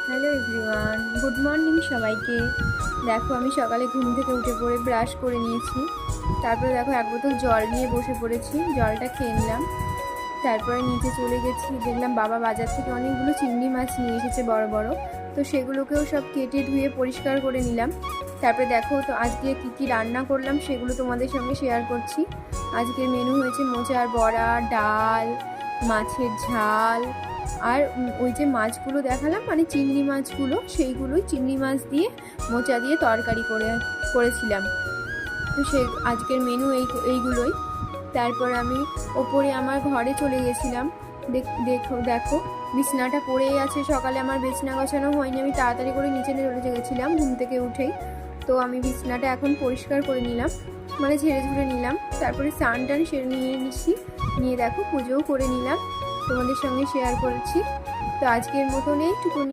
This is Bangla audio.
হ্যালো এভরিওয়ান, গুড মর্নিং সবাইকে। দেখো আমি সকালে ঘুম থেকে উঠে পড়ে ব্রাশ করে নিয়েছি। তারপরে দেখো এক বোতল জল নিয়ে বসে পড়েছি, জলটা খেয়ে নিলাম। তারপরে নিচে চলে গেছি, দেখলাম বাবা বাজার থেকে অনেকগুলো চিংড়ি মাছ নিয়ে এসেছে বড় বড়। তো সেগুলোকেও সব কেটে ধুয়ে পরিষ্কার করে নিলাম। তারপরে দেখো তো আজকে কী কী রান্না করলাম সেগুলো তোমাদের সঙ্গে শেয়ার করছি। আজকের মেনু হয়েছে মোচার বড়া, ডাল, মাছের ঝাল, আর ওই যে মাছগুলো দেখালাম মানে চিংড়ি মাছগুলো, সেইগুলোই চিংড়ি মাছ দিয়ে মোচা দিয়ে তরকারি করেছিলাম। তো আজকের মেনু এইগুলোই। তারপর আমি ওপরে আমার ঘরে চলে গেছিলাম। দেখো দেখো বিছনাটা পড়েই আছে, সকালে আমার বিছনা গোছানো হয়নি, আমি তাড়াতাড়ি করে নিচে চলে গেছিলাম ঘুম থেকে উঠেই। তো আমি বিছনাটা এখন পরিষ্কার করে নিলাম, মানে ঝেড়ে ঝুড়ে নিলাম। তারপরে স্নান টান সেরে নিচ্ছি, নিয়ে দেখো পুজোও করে নিলাম, তোমাদের সঙ্গে শেয়ার করছি। তো আজকের মতন এইটুকুনি।